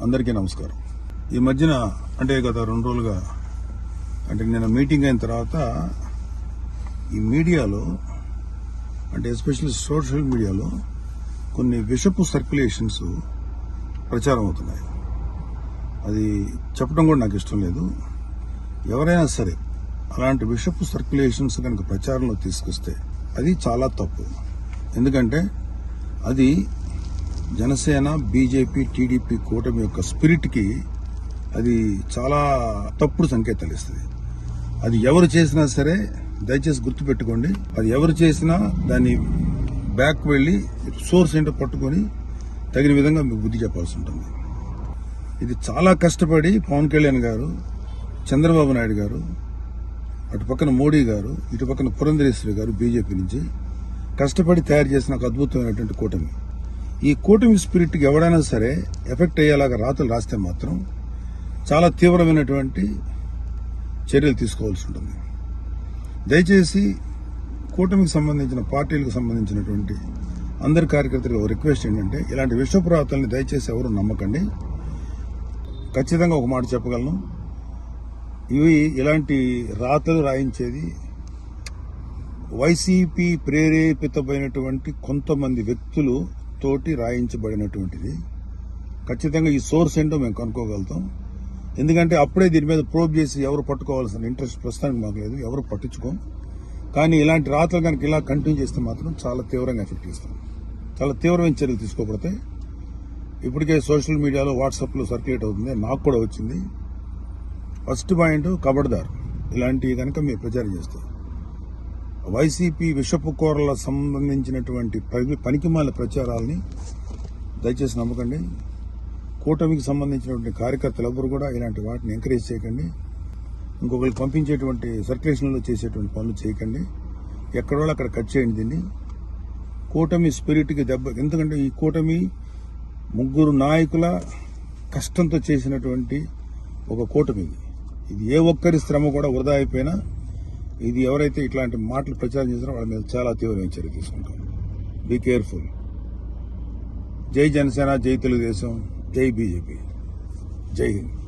అందరికీ నమస్కారం. ఈ మధ్యన అంటే గత 2 రోజులుగా అంటే నేను మీటింగ్ అయిన తర్వాత ఈ మీడియాలో అంటే ఎస్పెషల్లీ సోషల్ మీడియాలో కొన్ని విషపు సర్క్యులేషన్స్ ప్రచారం అవుతున్నాయి. అది చెప్పడం కూడా నాకు ఇష్టం లేదు. ఎవరైనా సరే అలాంటి విషపు సర్క్యులేషన్స్ కనుక ప్రచారంలో తీసుకొస్తే అది చాలా తప్పు. ఎందుకంటే అది జనసేన, బీజేపీ, టీడీపీ కూటమి యొక్క స్పిరిట్కి అది చాలా తప్పుడు సంకేతాలు ఇస్తుంది. అది ఎవరు చేసినా సరే దయచేసి గుర్తుపెట్టుకోండి. అది ఎవరు చేసినా దాన్ని బ్యాక్ వెళ్లి సోర్స్ ఏంటో పట్టుకొని తగిన విధంగా మీకు బుద్ధి చెప్పాల్సి ఉంటుంది. ఇది చాలా కష్టపడి పవన్ కళ్యాణ్ గారు, చంద్రబాబు నాయుడు గారు, అటు పక్కన మోడీ గారు, ఇటు పక్కన పురంధరేశ్వరి గారు బీజేపీ నుంచి కష్టపడి తయారు చేసిన ఒక అద్భుతమైనటువంటి కూటమి. ఈ కూటమి స్పిరిట్కి ఎవడైనా సరే ఎఫెక్ట్ అయ్యేలాగా రాతలు రాస్తే మాత్రం చాలా తీవ్రమైనటువంటి చర్యలు తీసుకోవాల్సి ఉంటుంది. దయచేసి కూటమికి సంబంధించిన పార్టీలకు సంబంధించినటువంటి అందరి కార్యకర్తలకు రిక్వెస్ట్ ఏంటంటే ఇలాంటి విషపు రాతల్ని దయచేసి ఎవరు నమ్మకండి. ఖచ్చితంగా ఒక మాట చెప్పగలను, ఇలాంటి రాతలు రాయించేది వైసీపీ ప్రేరేపితమైనటువంటి కొంతమంది వ్యక్తులు తోటి రాయించబడినటువంటిది. ఖచ్చితంగా ఈ సోర్స్ ఏంటో మేము కనుక్కోగలుగుతాం. ఎందుకంటే అప్పుడే దీని మీద ప్రోబ్ చేసి ఎవరు పట్టుకోవాల్సిన ఇంట్రెస్ట్ ప్రస్తుతానికి మాకు లేదు, ఎవరు పట్టించుకోం. కానీ ఇలాంటి రాతలు కనుక ఇలా కంటిన్యూ చేస్తే మాత్రం చాలా తీవ్రంగా ఎఫెక్ట్ చేస్తాం. చాలా తీవ్రమైన చర్యలు తీసుకోకపోతే ఇప్పటికే సోషల్ మీడియాలో వాట్సాప్లో సర్క్యులేట్ అవుతుంది, నాకు కూడా వచ్చింది. ఫస్ట్ పాయింట్, ఖబర్దార్ ఇలాంటివి కనుక మీరు ప్రచారం చేస్తారు. వైసీపీ విషపు కూరల సంబంధించినటువంటి పనికిమాల ప్రచారాలని దయచేసి నమ్మకండి. కూటమికి సంబంధించినటువంటి కార్యకర్తలు ఎవరు కూడా ఇలాంటి వాటిని ఎంకరేజ్ చేయకండి. ఇంకొకరికి పంపించేటువంటి సర్క్యులేషన్లో చేసేటువంటి పనులు చేయకండి. ఎక్కడో అక్కడ కట్ చేయండి దీన్ని. కూటమి స్పిరిట్కి దెబ్బ. ఎందుకంటే ఈ కూటమి 3 నాయకుల కష్టంతో చేసినటువంటి ఒక కూటమి. ఇది ఏ ఒక్కరి శ్రమ కూడా వృధా అయిపోయినా ఇది ఎవరైతే ఇట్లాంటి మాటలు ప్రచారం చేస్తారో వాళ్ళ మీద చాలా తీవ్రమైన చర్య తీసుకుంటాం. Be careful. జై జనసేన, జై తెలుగుదేశం, జై బీజేపీ, జై హింద్.